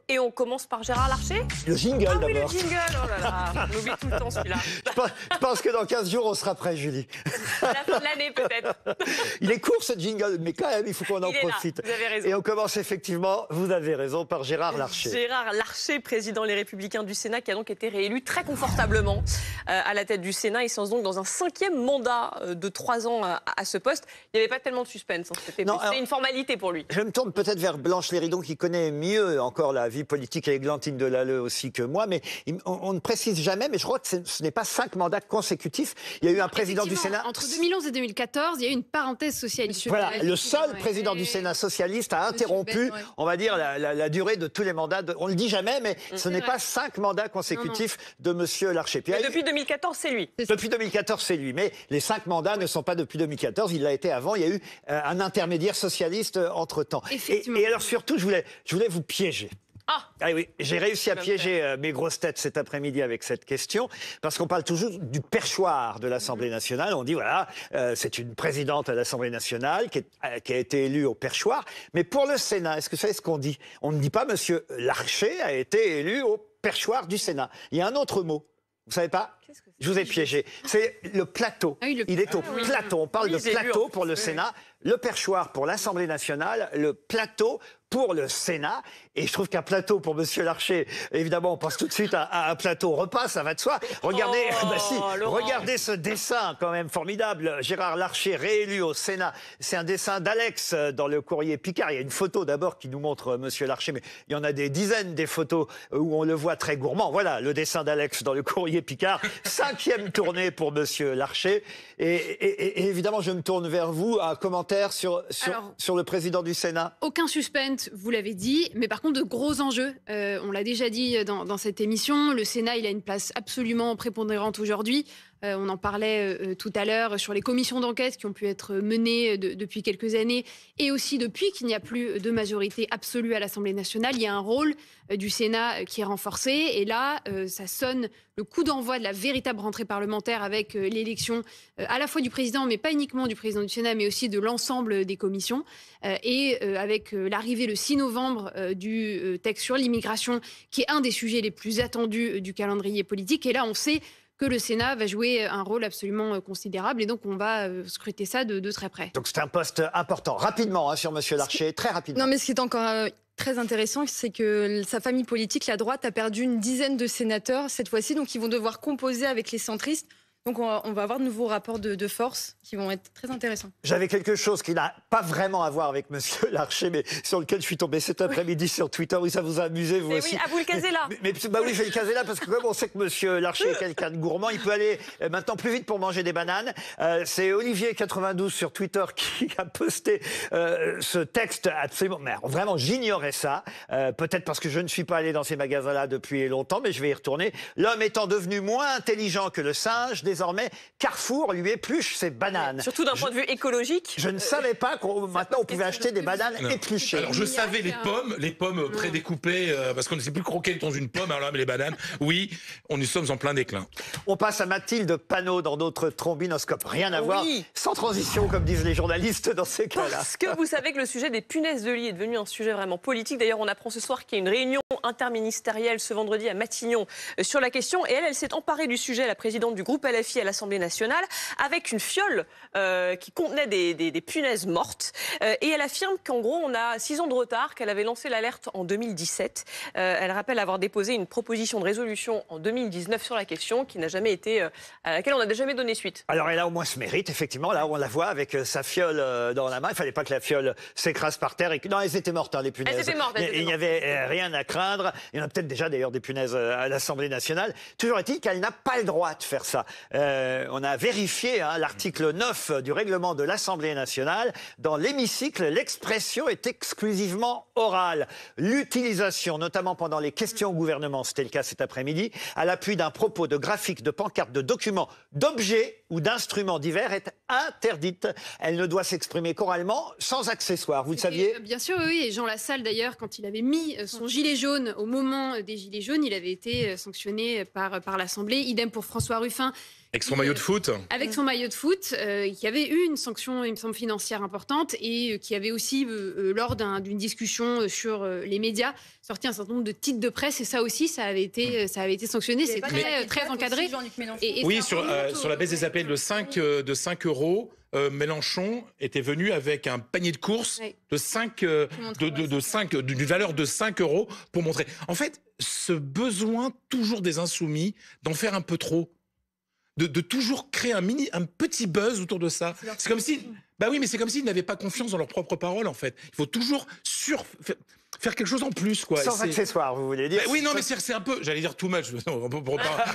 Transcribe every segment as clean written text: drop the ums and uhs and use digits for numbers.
Et on commence par Gérard Larcher. Le jingle Ah oui, le d'abord. jingle, oh là là, on oublie tout le temps celui-là. Je pense que dans 15 jours, on sera prêt, Julie. À la fin de l'année peut-être. Il est court ce jingle, mais quand même, il faut qu'on en Il est là, profite. vous avez raison. Et on commence effectivement, vous avez raison, par Gérard Larcher. Gérard Larcher, président Les Républicains du Sénat, qui a donc été réélu très confortablement à la tête du Sénat. Il se lance donc dans un 5e mandat de 3 ans à ce poste. Il n'y avait pas tellement de suspense, hein. C'était une formalité pour lui. Je me tourne peut-être vers Blanche Léridon, qui connaît mieux encore la vie politique, et Églantine Delalleux aussi que moi, mais on ne précise jamais, mais je crois que ce n'est pas 5 mandats consécutifs. Il y a eu un président du Sénat... Entre 2011 et 2014, il y a eu une parenthèse socialiste. Voilà, le seul président du Sénat socialiste a interrompu, on va dire, la durée de tous les mandats. On ne le dit jamais, mais ce n'est pas 5 mandats consécutifs de M. Larcher. Et depuis 2014, c'est lui. Depuis 2014, c'est lui. Mais les 5 mandats ne sont pas depuis 2014. Il l'a été avant. Il y a eu un intermédiaire socialiste entre-temps. Et alors surtout, je voulais vous piéger. Ah oui, j'ai réussi à piéger mes grosses têtes cet après-midi avec cette question, parce qu'on parle toujours du perchoir de l'Assemblée nationale. On dit, voilà, c'est une présidente à l'Assemblée nationale qui a été élue au perchoir. Mais pour le Sénat, est-ce que vous savez ce qu'on dit? On ne dit pas Monsieur Larcher a été élu au perchoir du Sénat. Il y a un autre mot. Vous savez pas? Je vous ai piégé. C'est le plateau. Il est au plateau. On parle de plateau pour le Sénat, le perchoir pour l'Assemblée nationale, le plateau pour le Sénat. Et je trouve qu'un plateau pour Monsieur Larcher, évidemment, on pense tout de suite à un plateau repas, ça va de soi. Regardez, regardez ce dessin quand même formidable. Gérard Larcher réélu au Sénat. C'est un dessin d'Alex dans le Courrier Picard. Il y a une photo d'abord qui nous montre Monsieur Larcher, mais il y en a des dizaines des photos où on le voit très gourmand. Voilà, le dessin d'Alex dans le Courrier Picard. 5e tournée pour Monsieur Larcher. Et évidemment, je me tourne vers vous. Un commentaire sur le président du Sénat? Aucun suspense, vous l'avez dit, mais par contre de gros enjeux. On l'a déjà dit dans cette émission, le Sénat il a une place absolument prépondérante aujourd'hui. On en parlait tout à l'heure sur les commissions d'enquête qui ont pu être menées depuis quelques années, et aussi depuis qu'il n'y a plus de majorité absolue à l'Assemblée nationale. Il y a un rôle du Sénat qui est renforcé, et là ça sonne le coup d'envoi de la véritable rentrée parlementaire avec l'élection à la fois du président, mais pas uniquement du président du Sénat, mais aussi de l'ensemble des commissions, et avec l'arrivée le 6 novembre du texte sur l'immigration, qui est un des sujets les plus attendus du calendrier politique. Et là on sait que le Sénat va jouer un rôle absolument considérable, et donc on va scruter ça de très près. Donc c'est un poste important. Rapidement, sur Monsieur Larcher, très rapidement. Non, mais ce qui est encore très intéressant, c'est que sa famille politique, la droite, a perdu une dizaine de sénateurs cette fois-ci, donc ils vont devoir composer avec les centristes. Donc on va avoir de nouveaux rapports de force qui vont être très intéressants. J'avais quelque chose qui n'a pas vraiment à voir avec Monsieur Larcher, mais sur lequel je suis tombé cet après-midi sur Twitter. Oui, ça vous a amusé, vous aussi. Oui, vous le casez là. Mais oui, je vais le caser là, parce que comme on sait que Monsieur Larcher est quelqu'un de gourmand, il peut aller maintenant plus vite pour manger des bananes. C'est Olivier92 sur Twitter qui a posté ce texte absolument... Mais vraiment, j'ignorais ça. Peut-être parce que je ne suis pas allé dans ces magasins-là depuis longtemps, mais je vais y retourner. L'homme étant devenu moins intelligent que le singe, désormais, Carrefour lui épluche ses bananes. Surtout d'un point de vue écologique. Je ne savais pas qu'on maintenant on pouvait acheter des bananes épluchées. Alors je savais les pommes prédécoupées, parce qu'on ne sait plus croquer dans une pomme, alors là, mais les bananes, oui, nous sommes en plein déclin. On passe à Mathilde Panot dans notre trombinoscope. Rien à voir, sans transition, comme disent les journalistes dans ces cas-là. Parce que vous savez que le sujet des punaises de lit est devenu un sujet vraiment politique. D'ailleurs, on apprend ce soir qu'il y a une réunion interministérielle ce vendredi à Matignon sur la question. Et elle s'est emparée du sujet, la présidente du groupe LFI à l'Assemblée nationale, avec une fiole qui contenait des punaises mortes. Et elle affirme qu'en gros, on a 6 ans de retard, qu'elle avait lancé l'alerte en 2017. Elle rappelle avoir déposé une proposition de résolution en 2019 sur la question, qui n'a jamais été, à laquelle on n'a jamais donné suite. Alors elle a au moins ce mérite, effectivement. Là, on la voit avec sa fiole dans la main. Il ne fallait pas que la fiole s'écrase par terre. Non, elles étaient mortes, les punaises. Elles étaient mortes. Il n'y avait rien à craindre. Il y en a peut-être déjà d'ailleurs des punaises à l'Assemblée nationale. Toujours est-il qu'elle n'a pas le droit de faire ça. On a vérifié l'article 9 du règlement de l'Assemblée nationale. Dans l'hémicycle, l'expression est exclusivement orale. L'utilisation, notamment pendant les questions au gouvernement, c'était le cas cet après-midi, à l'appui d'un propos, de graphiques, de pancartes, de documents, d'objets ou d'instruments divers est interdite. Elle ne doit s'exprimer qu'oralement, sans accessoires. Vous le saviez? Bien sûr, oui. Et Jean Lassalle, d'ailleurs, quand il avait mis son gilet jaune au moment des gilets jaunes, il avait été sanctionné par l'Assemblée. Idem pour François Ruffin, Avec son maillot de foot. Avec son maillot de foot, qui avait eu une sanction, il me semble, financière importante et qui avait aussi, lors d'une discussion sur les médias, sorti un certain nombre de titres de presse. Et ça aussi, ça avait été sanctionné. C'est très encadré. Oui, sur la baisse des APL de 5 euros. Mélenchon était venu avec un panier de courses d'une valeur de 5 euros pour montrer. En fait, ce besoin toujours des insoumis d'en faire un peu trop, de toujours créer un petit buzz autour de ça. C'est comme si, c'est comme s'ils n'avaient pas confiance dans leurs propres paroles, en fait. Il faut toujours faire quelque chose en plus, quoi. Sans accessoires, vous voulez dire? Oui, non, mais c'est un peu, j'allais dire too much,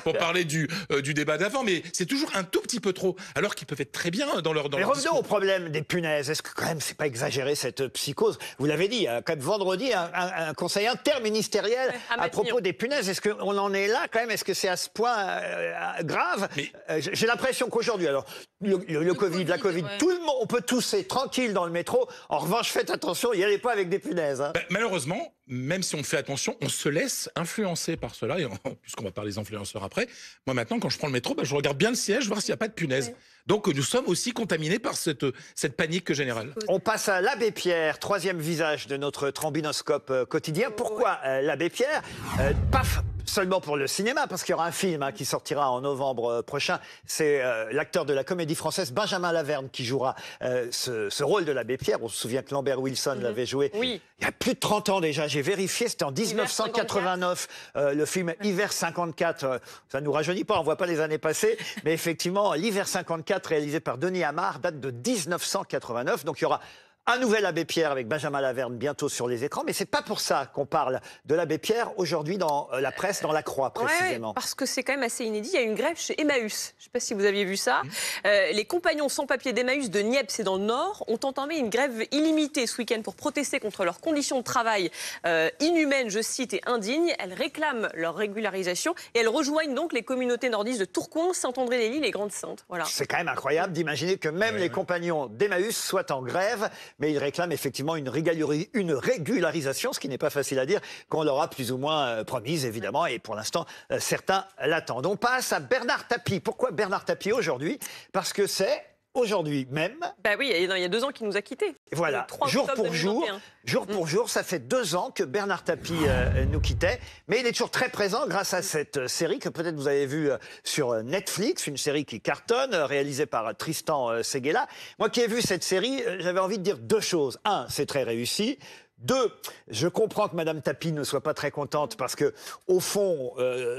pour parler du débat d'avant, mais c'est toujours un tout petit peu trop, alors qu'ils peuvent être très bien dans leur Mais revenons au problème des punaises. Est-ce que quand même, c'est pas exagéré, cette psychose? Vous l'avez dit, quand même vendredi, un conseil interministériel à propos des punaises. Est-ce qu'on en est là, quand même? Est-ce que c'est à ce point grave? J'ai l'impression qu'aujourd'hui, alors, le Covid, la Covid, tout le monde, on peut tousser tranquille dans le métro. En revanche, faites attention, n'y allez pas avec des punaises. Hein. Malheureusement, même si on fait attention, on se laisse influencer par cela, et puisqu'on va parler des influenceurs après. Moi maintenant, quand je prends le métro, je regarde bien le siège, voir s'il n'y a pas de punaise. Donc nous sommes aussi contaminés par cette panique générale. On passe à l'abbé Pierre, troisième visage de notre trombinoscope quotidien. Pourquoi l'abbé Pierre? Paf, seulement pour le cinéma, parce qu'il y aura un film qui sortira en novembre prochain. C'est l'acteur de la Comédie Française, Benjamin Laverne, qui jouera ce rôle de l'abbé Pierre. On se souvient que Lambert Wilson l'avait joué il y a plus de 30 ans déjà. J'ai vérifié, c'était en 1989. Le film Hiver 54, ça ne nous rajeunit pas, on ne voit pas les années passées. Mais effectivement, l'Hiver 54, réalisé par Denis Amar, date de 1989. Donc il y aura un nouvel abbé Pierre avec Benjamin Laverne bientôt sur les écrans, mais c'est pas pour ça qu'on parle de l'abbé Pierre aujourd'hui dans la presse, dans La Croix précisément. Parce que c'est quand même assez inédit. Il y a une grève chez Emmaüs. Je ne sais pas si vous aviez vu ça. Les compagnons sans papier d'Emmaüs de Niepce, c'est dans le Nord, ont entamé une grève illimitée ce week-end pour protester contre leurs conditions de travail inhumaines, je cite, et indignes. Elles réclament leur régularisation et elles rejoignent donc les communautés nordistes de Tourcoing, Saint-André-les-Lys et Grande-Sainte. Voilà. C'est quand même incroyable d'imaginer que même les compagnons d'Emmaüs soient en grève. Mais ils réclament effectivement une régularisation, ce qui n'est pas facile à dire, qu'on leur a plus ou moins promise, évidemment, et pour l'instant, certains l'attendent. On passe à Bernard Tapie. Pourquoi Bernard Tapie aujourd'hui? Parce que c'est aujourd'hui même. Oui, il y a 2 ans qu'il nous a quittés. Voilà, jour pour jour, ça fait 2 ans que Bernard Tapie nous quittait. Mais il est toujours très présent grâce à cette série que peut-être vous avez vue sur Netflix, une série qui cartonne, réalisée par Tristan Seguela. Moi qui ai vu cette série, j'avais envie de dire 2 choses. 1, c'est très réussi. 2, je comprends que Madame Tapie ne soit pas très contente parce que, au fond,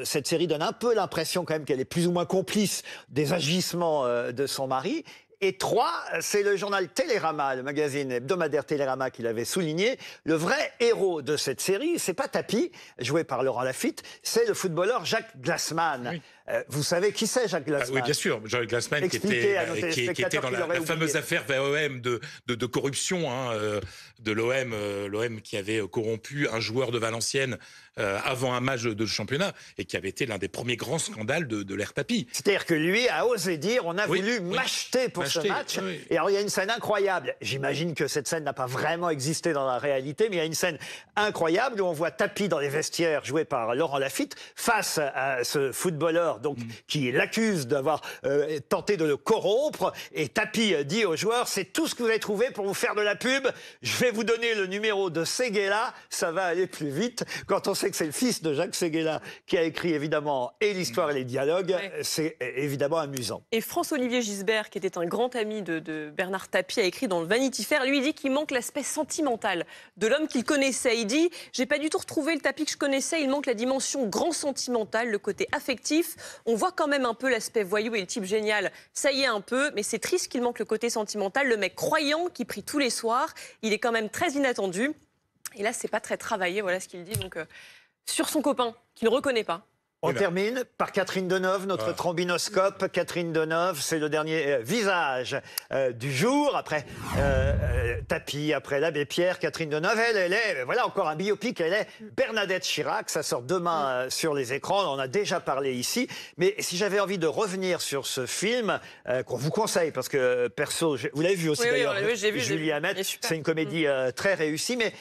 cette série donne un peu l'impression quand même qu'elle est plus ou moins complice des agissements de son mari. Et 3, c'est le journal Télérama, le magazine hebdomadaire Télérama qui l'avait souligné. Le vrai héros de cette série, c'est pas Tapie, joué par Laurent Lafitte, c'est le footballeur Jacques Glassman. Oui. Vous savez qui c'est, Jacques Glassman? Oui, bien sûr. Jacques Glassman qui était dans la fameuse affaire VOM de corruption de l'OM, l'OM qui avait corrompu un joueur de Valenciennes avant un match de championnat et qui avait été l'un des premiers grands scandales de l'ère Tapie. C'est-à-dire que lui a osé dire on a voulu m'acheter pour ce match. Et alors il y a une scène incroyable. J'imagine que cette scène n'a pas vraiment existé dans la réalité, mais il y a une scène incroyable où on voit Tapie dans les vestiaires joué par Laurent Lafitte face à ce footballeur donc, qui l'accuse d'avoir tenté de le corrompre. Et Tapie dit aux joueurs, c'est tout ce que vous avez trouvé pour vous faire de la pub. Je vais vous donner le numéro de Seguela, ça va aller plus vite. Quand on sait que c'est le fils de Jacques Seguela qui a écrit évidemment et l'histoire et les dialogues, c'est évidemment amusant. Et François-Olivier Gisbert, qui était un grand ami de Bernard Tapie, a écrit dans le Vanity Fair, lui il dit qu'il manque l'aspect sentimental de l'homme qu'il connaissait. Il dit, j'ai pas du tout retrouvé le Tapie que je connaissais, il manque la dimension grand sentimental, le côté affectif. On voit quand même un peu l'aspect voyou et le type génial, ça y est un peu, mais c'est triste qu'il manque le côté sentimental, le mec croyant qui prie tous les soirs, il est quand même très inattendu. Et là, c'est pas très travaillé, voilà ce qu'il dit, donc sur son copain, qu'il ne reconnaît pas. On termine par Catherine Deneuve, notre trombinoscope. Catherine Deneuve, c'est le dernier visage du jour. Après Tapie, après l'abbé Pierre, Catherine Deneuve, elle est, voilà encore un biopic, elle est Bernadette Chirac. Ça sort demain sur les écrans, on en a déjà parlé ici. Mais si j'avais envie de revenir sur ce film, qu'on vous conseille, parce que perso, vous l'avez vu aussi d'ailleurs, Julie Hamet, c'est une comédie très réussie. Mais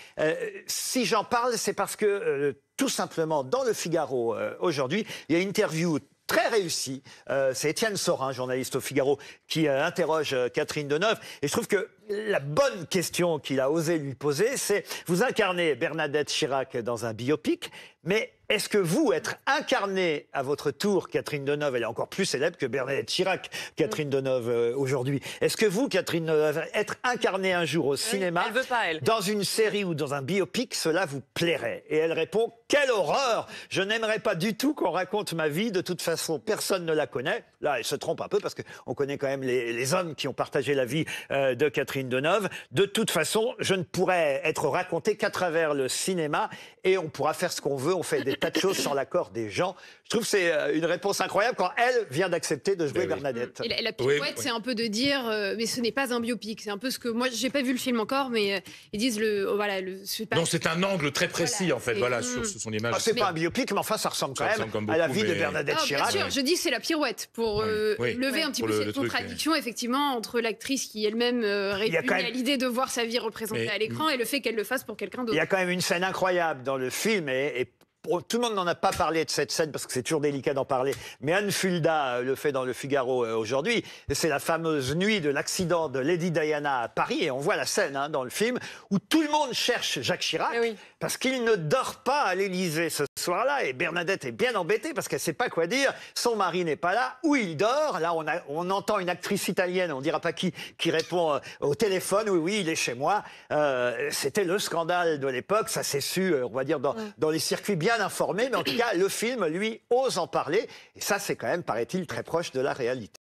si j'en parle, c'est parce que... tout simplement, dans le Figaro aujourd'hui, il y a une interview très réussi. C'est Étienne Sorin, journaliste au Figaro, qui interroge Catherine Deneuve. Et je trouve que la bonne question qu'il a osé lui poser, c'est vous incarnez Bernadette Chirac dans un biopic, mais est-ce que vous, être incarné à votre tour, Catherine Deneuve, elle est encore plus célèbre que Bernadette Chirac, Catherine Deneuve, aujourd'hui. Est-ce que vous, Catherine Deneuve, être incarnée un jour au cinéma, elle veut pas, elle. dans une série ou dans un biopic, cela vous plairait? Et elle répond, quelle horreur! Je n'aimerais pas du tout qu'on raconte ma vie. De toute façon, personne ne la connaît. Là, elle se trompe un peu parce qu'on connaît quand même les hommes qui ont partagé la vie de Catherine Deneuve. De toute façon, je ne pourrais être raconté qu'à travers le cinéma et on pourra faire ce qu'on veut. On fait des tas de choses sans l'accord des gens. Je trouve que c'est une réponse incroyable quand elle vient d'accepter de jouer Bernadette. Et la pirouette, c'est un peu de dire, mais ce n'est pas un biopic. C'est un peu ce que moi, j'ai pas vu le film encore, mais ils disent non, c'est un angle très précis en fait. Voilà, sur son image. Ah, c'est pas un biopic, mais enfin, ça ressemble quand même à la vie de Bernadette Chirac. Bien sûr, je dis c'est la pirouette pour lever un petit peu cette contradiction effectivement entre l'actrice qui elle-même répugne à l'idée de voir sa vie représentée à l'écran et le fait qu'elle le fasse pour quelqu'un d'autre. Il y a quand même une scène incroyable dans le film et tout le monde n'en a pas parlé de cette scène parce que c'est toujours délicat d'en parler. Mais Anne Fulda le fait dans le Figaro aujourd'hui. C'est la fameuse nuit de l'accident de Lady Diana à Paris. Et on voit la scène dans le film où tout le monde cherche Jacques Chirac parce qu'il ne dort pas à l'Élysée ce soir-là. Et Bernadette est bien embêtée parce qu'elle ne sait pas quoi dire. Son mari n'est pas là. Où il dort? Là, on entend une actrice italienne, on ne dira pas qui répond au téléphone. Oui, il est chez moi. C'était le scandale de l'époque. Ça s'est su, on va dire, dans les circuits bien informé, mais en tout cas, le film, lui, ose en parler. Et ça, c'est quand même, paraît-il, très proche de la réalité.